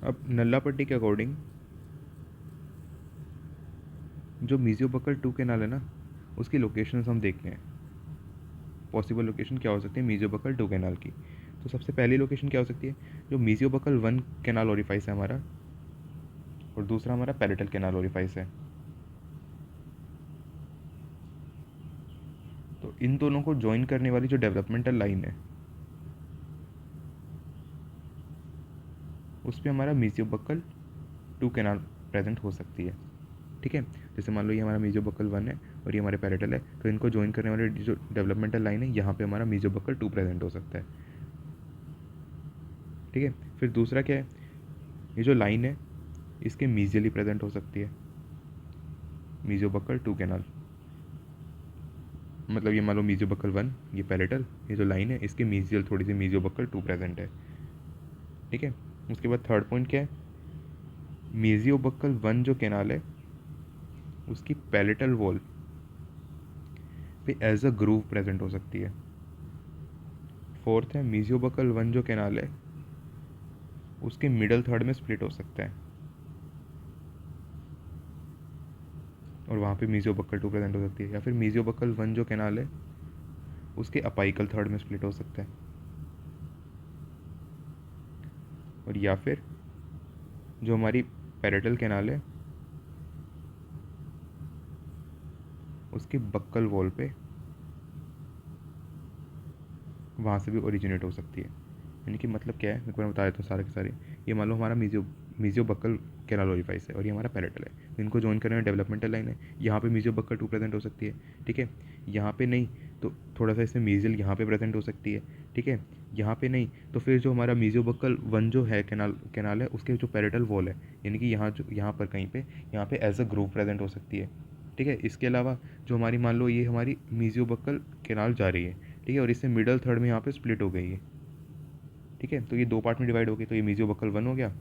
अब नल्ला पट्टी के अकॉर्डिंग जो मीजियोबक्कल टू कैनाल है ना, उसकी लोकेशंस हम देखते हैं। पॉसिबल लोकेशन क्या हो सकती है मीजियोबक्कल टू कैनाल की? तो सबसे पहली लोकेशन क्या हो सकती है, जो मीजियोबक्कल वन कैनाल ओरिफाइस है हमारा, और दूसरा हमारा पैरेटल कैनाल ओरिफाइस है। तो इन दोनों को ज्वाइन करने वाली जो डेवलपमेंटल लाइन है, उस पर हमारा मीजियोबक्कल टू कैनाल प्रेजेंट हो सकती है। ठीक है, जैसे मान लो ये हमारा मीजियोबक्कल वन है और ये हमारे पैरेटल है, तो इनको ज्वाइन करने वाले जो डेवलपमेंटल लाइन है, यहाँ पे हमारा मीजियोबक्कल टू प्रेजेंट हो सकता है। ठीक है, फिर दूसरा क्या है, ये जो लाइन है इसके मीजियली प्रेजेंट हो सकती है, मीजियोबक्कल टू कैनाल। मतलब ये मान लो मीजियोबक्कल वन, ये पैरेटल, ये जो लाइन है इसके मीजियल थोड़ी सी मीजियोबक्कल टू प्रेजेंट है। ठीक है, उसके बाद थर्ड पॉइंट क्या है, मीजियोबक्कल वन जो कैनाल है उसकी पैलेटल वॉल पे एज अ ग्रूव प्रेजेंट हो सकती है। फोर्थ है, मीजियोबक्कल वन जो कैनाल है उसके मिडल थर्ड में स्प्लिट हो सकता है, और वहाँ पे मीजियोबक्कल टू प्रेजेंट हो सकती है। या फिर मीजियोबक्कल वन जो कैनाल है उसके अपाइकल थर्ड में स्प्लिट हो सकता है, और या फिर जो हमारी पैरेटल कैनाल है उसके बक्कल वॉल पे, वहाँ से भी ओरिजिनेट हो सकती है। यानी कि मतलब क्या है, मैं बता देता हूँ सारे के सारे। ये मान लो हमारा मीजियोबक्कल कैनाल ओरिफाइस है और ये हमारा पैरेटल है, तो इनको ज्वाइन करने में डेवलपमेंटल लाइन है। यहाँ पे मीजियोबक्कल टू प्रेजेंट हो सकती है। ठीक है, यहाँ पे नहीं तो थोड़ा सा इसमें मीजियल यहाँ पे प्रेजेंट हो सकती है। ठीक है, यहाँ पे नहीं तो फिर जो हमारा मीजियोबक्कल वन जो है कैनाल कैनाल है उसके जो पैरेटल वॉल है, यानी कि यहाँ जो यहाँ पर कहीं पे यहाँ पे एज अ ग्रूव प्रेजेंट हो सकती है। ठीक है, इसके अलावा जो हमारी मान लो ये हमारी मीजियोबक्कल कैनाल जा रही है, ठीक है, और इससे मिडल थर्ड में यहाँ पे स्प्लिट हो गई है। ठीक है, तो ये दो पार्ट में डिवाइड हो गई, तो ये मीजियोबक्कल वन हो गया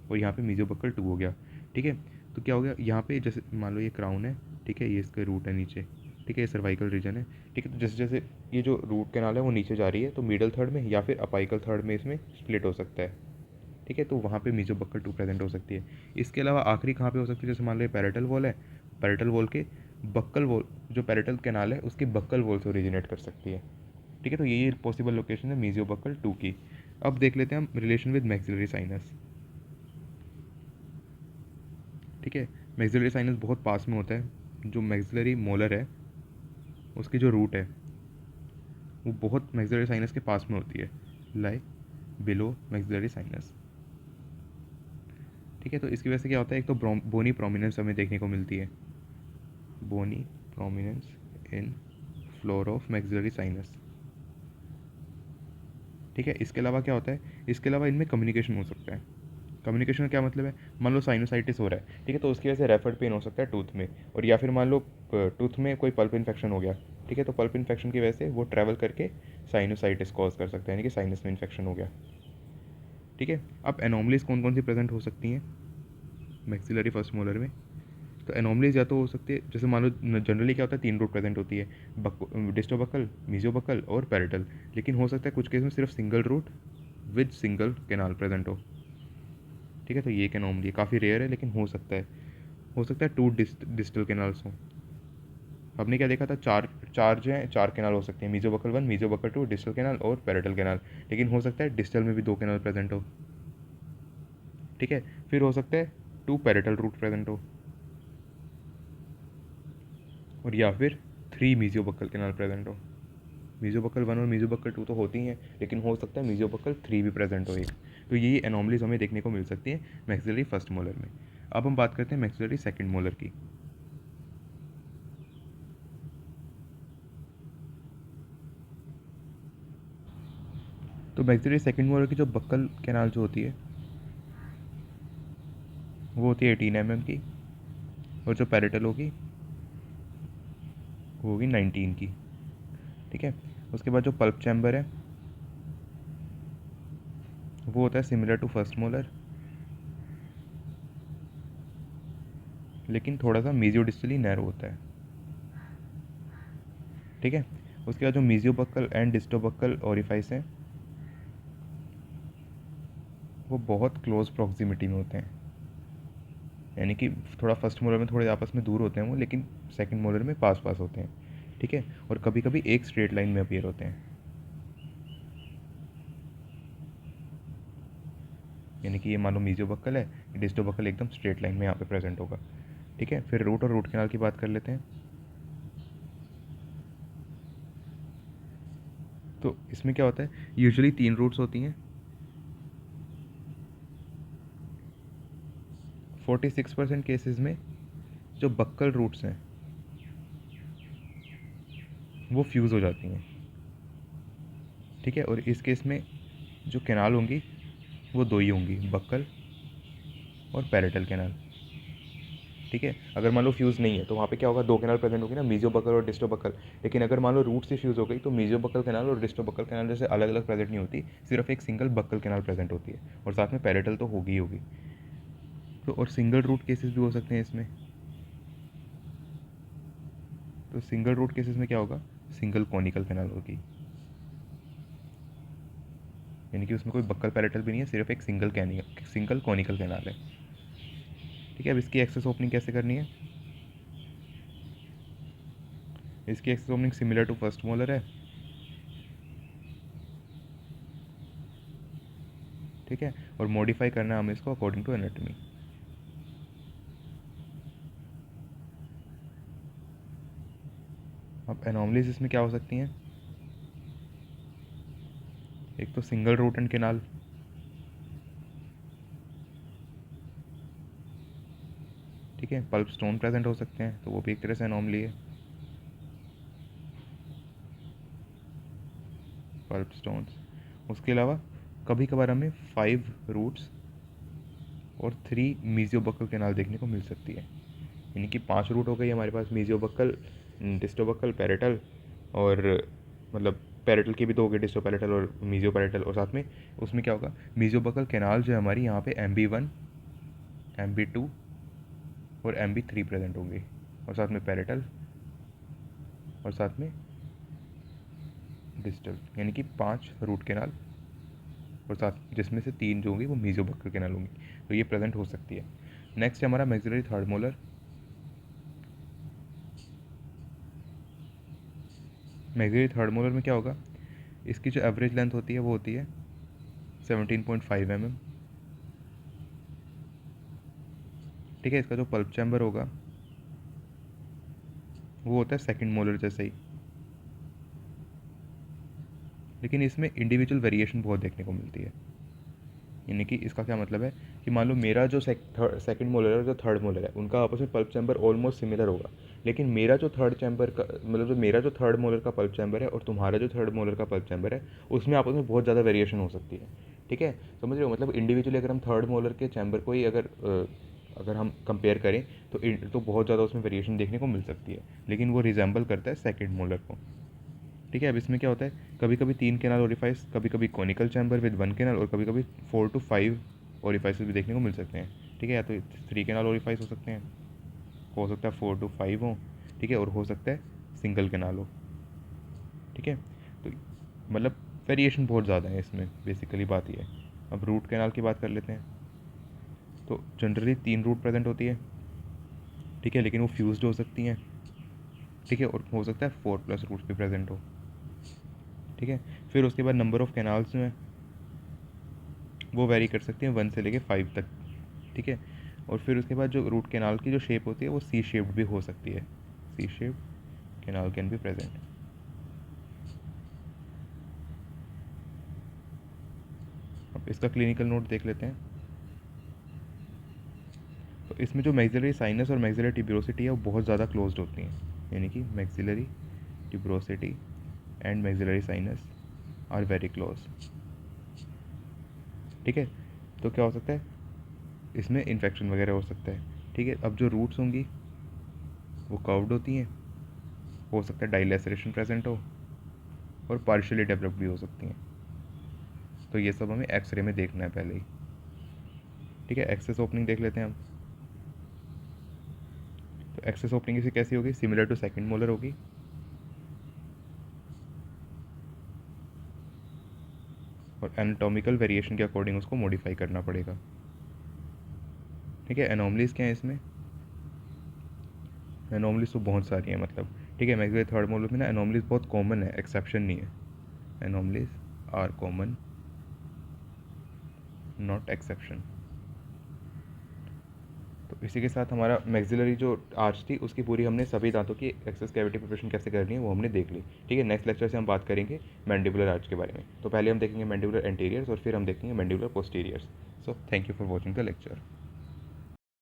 और यहाँ पे मीजियोबक्कल टू हो गया। ठीक है, तो क्या हो गया यहाँ पे, जैसे मान लो ये क्राउन है, ठीक है, ये इसका रूट है नीचे, ठीक है, ये सर्वाइकल रीजन है। ठीक है, तो जैसे जैसे ये जो रूट कैनाल है वो नीचे जा रही है, तो मिडल थर्ड में या फिर अपाइकल थर्ड में इसमें स्प्लिट हो सकता है। ठीक है, तो वहाँ पे मीजोबक्कल टू प्रेजेंट हो सकती है। इसके अलावा आखिरी कहाँ पे हो सकती है, जैसे मान लो ये पैरेटल वॉल है, पैरेटल वॉल के बक्कल वॉल, जो पैरेटल कैनाल है उसकी बक्कल वॉल से ओरिजिनेट कर सकती है। ठीक है, तो यही पॉसिबल लोकेशन है मीजियोबक्कल टू की। अब देख लेते हैं हम रिलेशन विद मैक्सिलरी साइनस। ठीक है, मैक्सिलरी साइनस बहुत पास में होता है। जो मैक्सिलरी मोलर है उसकी जो रूट है वो बहुत मैक्सिलरी साइनस के पास में होती है, लाई बिलो मैक्सिलरी साइनस। ठीक है, तो इसकी वजह से क्या होता है, एक तो बोनी प्रोमिनेंस हमें देखने को मिलती है, bony prominence in floor of maxillary sinus. ठीक है, इसके अलावा क्या होता है, इसके अलावा इनमें कम्युनिकेशन हो सकता है। कम्युनिकेशन का क्या मतलब है, मान लो साइनोसाइटिस हो रहा है, ठीक है, तो उसकी वजह से रेफर्ड पेन हो सकता है टूथ में, और या फिर मान लो टूथ में कोई पल्प इन्फेक्शन हो गया, ठीक है, तो पल्प इन्फेक्शन की वजह से वो ट्रैवल करके साइनोसाइटिस कॉज कर सकता है, यानी कि साइनस में इन्फेक्शन हो गया। ठीक है, अब एनोमलीज कौन कौन सी प्रेजेंट हो सकती हैं मैक्सिलरी फर्स्ट मोलर में? तो एनोमलीज या तो हो सकती है, जैसे मान लो जनरली क्या होता है, तीन रूट प्रेजेंट होती है, डिस्टोबक्कल, मीजियोबक्कल और पैरेटल, लेकिन हो सकता है कुछ केस में सिर्फ single root with single canal present हो। ठीक है, तो ये एक एनोमली काफ़ी रेयर है लेकिन हो सकता है टू डिस्टल कैनाल्स हों। हमने क्या देखा था, चार चार जो है चार कैनाल हो सकते हैं, मीजियोबक्कल वन, मीजियोबक्कल टू, डिस्टल कैनाल और पैरेटल कैनाल, लेकिन हो सकता है डिस्टल में भी दो कैनाल प्रेजेंट हो। ठीक है, फिर हो सकता है टू पैरेटल रूट प्रेजेंट हो, और या फिर थ्री मीजियोबक्कल कैनाल प्रेजेंट हो। मीजियोबक्कल वन और मीजियोबक्कल टू तो होती हैं, लेकिन हो सकता है मीजियोबक्कल थ्री भी प्रेजेंट हो एक। तो यही एनोमलीज हमें देखने को मिल सकती है मैक्सिलरी फर्स्ट मोलर में। अब हम बात करते हैं मैक्सिलरी सेकंड मोलर की। तो मैक्सिलरी सेकंड मोलर की जो बक्कल कैनाल जो होती है वो होती है 18 mm की, और जो पैरेटल होगी वो होगी 19 की। ठीक है, उसके बाद जो पल्प चैम्बर है वो होता है सिमिलर टू फर्स्ट मोलर, लेकिन थोड़ा सा मीजियोडिस्टली नैरो होता है। ठीक है, उसके बाद जो मीजियोबक्कल एंड डिस्टोबक्कल ओरिफाइस हैं वो बहुत क्लोज प्रॉक्सिमिटी में होते हैं, यानी कि थोड़ा फर्स्ट मोलर में थोड़े आपस में दूर होते हैं वो, लेकिन सेकंड मोलर में पास पास होते हैं, ठीक है। और कभी कभी एक स्ट्रेट लाइन में अपीयर होते हैं, यानी कि ये मान लो मीजियोबक्कल है, डिस्टोबक्कल एकदम स्ट्रेट लाइन में यहाँ पे प्रेजेंट होगा, ठीक है। फिर रूट और रूट कैनाल की बात कर लेते हैं। तो इसमें क्या होता है, यूजुअली 3 रूट्स होती हैं। 46% केसेस में जो बक्कल रूट्स हैं वो फ्यूज़ हो जाती हैं, ठीक है। और इस केस में जो कैनाल होंगी वो 2 ही होंगी, बक्कल और पैरेटल कैनाल, ठीक है। अगर मान लो फ्यूज़ नहीं है तो वहाँ पे क्या होगा, 2 कैनाल प्रेजेंट होगी ना, मीजियोबक्कल और डिस्टोबक्कल। लेकिन अगर मान लो रूट से फ्यूज़ हो गई तो मीजियोबक्कल कैनाल और डिस्टोबक्कल कैनाल जैसे अलग अलग प्रेजेंट नहीं होती, सिर्फ एक सिंगल बक्कल कैनाल प्रेजेंट होती है, और साथ में पैरेटल तो होगी ही होगी। तो और सिंगल रूट केसेस भी हो सकते हैं इसमें। तो सिंगल रूट केसेस में क्या होगा, सिंगल कॉनिकल कैनाल होगी, यानी कि उसमें कोई बक्कल पैरेटल भी नहीं है, सिर्फ एक सिंगल कॉनिकल कैनाल है, ठीक है। अब इसकी एक्सेस ओपनिंग कैसे करनी है, इसकी access opening similar to first molar है, ठीक है। और मॉडिफाई करना है हमें इसको अकॉर्डिंग टू एनाटॉमी। अब एनॉमलीज इसमें क्या हो सकती हैं, एक तो सिंगल रूट एंड कैनाल, ठीक है। पल्प स्टोन प्रेजेंट हो सकते हैं, तो वो भी एक तरह से एनॉमली है, पल्प स्टोन्स। उसके अलावा कभी कभार हमें 5 रूट्स और 3 मीजियोबक्कल कैनाल देखने को मिल सकती है, यानी कि 5 रूट हो गई हमारे पास, मीजियोबक्कल, डिस्टोबक्कल, पैरेटल, और मतलब पैरेटल के भी 2 हो गए, डिस्टोपैरेटल और मीजियोपैरेटल। और साथ में उसमें क्या होगा, मीजियोबक्कल कैनाल जो है हमारी यहाँ पे MB1, MB2 और MB3 प्रेजेंट होंगे, और साथ में पैरेटल, और साथ में डिस्टल, यानी कि 5 रूट कैनाल, और साथ जिसमें से 3 जो होंगी वो मीजियोबक्कल कैनाल होंगी, तो ये प्रेजेंट हो सकती है। नेक्स्ट है हमारा maxillary third molar. Maxillary third molar में क्या होगा, इसकी जो एवरेज लेंथ होती है वो होती है 17.5 mm, ठीक है। इसका जो पल्प चैम्बर होगा वो होता है सेकंड मोलर जैसे ही, लेकिन इसमें इंडिविजुअल वेरिएशन बहुत देखने को मिलती है। यानी कि इसका क्या मतलब है कि मान लो मेरा जो सेकंड मोलर है और जो थर्ड मोलर है उनका आपस में पल्प चैम्बर ऑलमोस्ट सिमिलर होगा, लेकिन मेरा जो थर्ड चैम्बर का मतलब जो मेरा जो थर्ड मोलर का पल्प चैम्बर है और तुम्हारा जो थर्ड मोलर का पल्प चैम्बर है उसमें आपस में बहुत ज़्यादा वेरिएशन हो सकती है, ठीक है। समझ रहे हो, मतलब इंडिविजुअली अगर हम थर्ड मोलर के चैम्बर को ही अगर हम कंपेयर करें तो बहुत ज़्यादा उसमें वेरिएशन देखने को मिल सकती है, लेकिन वो रिजेंबल करता है सेकेंड मोलर को, ठीक है। अब इसमें क्या होता है, कभी कभी 3 कैनाल ओरिफाइस, कभी कभी कॉनिकल चैम्बर विद 1 कैनाल, और कभी कभी 4 to 5 ओरिफाइस भी देखने को मिल सकते हैं, ठीक है। या तो 3 कैनाल ओरिफाइस हो सकते हैं, हो सकता है 4 to 5 हो, ठीक है, और हो सकता है सिंगल कैनाल हो, ठीक है। तो मतलब वेरिएशन बहुत ज़्यादा है इसमें, बेसिकली बात ये है। अब रूट कैनाल की बात कर लेते हैं। तो जनरली 3 रूट प्रेजेंट होती है, ठीक है, लेकिन वो फ्यूज्ड हो सकती हैं, ठीक है, और हो सकता है 4+ रूट्स भी प्रेजेंट हो, ठीक है। फिर उसके बाद नंबर ऑफ़ कैनाल्स में वो वेरी कर सकती हैं 1 से लेके 5 तक, ठीक है। और फिर उसके बाद जो रूट कैनाल की जो शेप होती है वो सी शेप्ड भी हो सकती है, C shaped canal can be present. अब इसका क्लिनिकल नोट देख लेते हैं। तो इसमें जो मैक्सिलरी साइनस और मैक्सिलरी ट्यूबरोसिटी है वो बहुत ज़्यादा क्लोज्ड होती हैं, यानी कि maxillary tuberosity and maxillary sinus are very close, ठीक है। तो क्या हो सकता है, इसमें इन्फेक्शन वगैरह हो सकता है, ठीक है। अब जो रूट्स होंगी वो कर्व्ड होती हैं, हो सकता है डाइलेसरेशन प्रेजेंट हो, और पार्शियली डेवलप्ड भी हो सकती हैं। तो ये सब हमें एक्सरे में देखना है पहले ही, ठीक है। एक्सेस ओपनिंग देख लेते हैं हम। तो एक्सेस ओपनिंग इसे कैसी होगी, सिमिलर टू सेकंड मोलर होगी, और एनाटॉमिकल वेरिएशन के अकॉर्डिंग उसको मॉडिफाई करना पड़ेगा। ठीक है, एनोमलीज क्या है इसमें? एनोमलीज तो बहुत सारी हैं, मतलब ठीक है, मैक्सवेल थर्ड मॉडल में ना एनोमलीज बहुत कॉमन है, एक्सेप्शन नहीं है। Anomalies are common, not exception. तो इसी के साथ हमारा मैक्सिलरी जो आर्च थी उसकी पूरी हमने सभी दांतों की एक्सेस कैविटी प्रिपरेशन कैसे करनी है वो हमने देख ली। ठीक है, नेक्स्ट लेक्चर से हम बात करेंगे मैंडिबुलर आर्च के बारे में। तो पहले हम देखेंगे मैंडिबुलर एंटीरियर्स और फिर हम देखेंगे mandibular posteriors. So thank you for watching the lecture.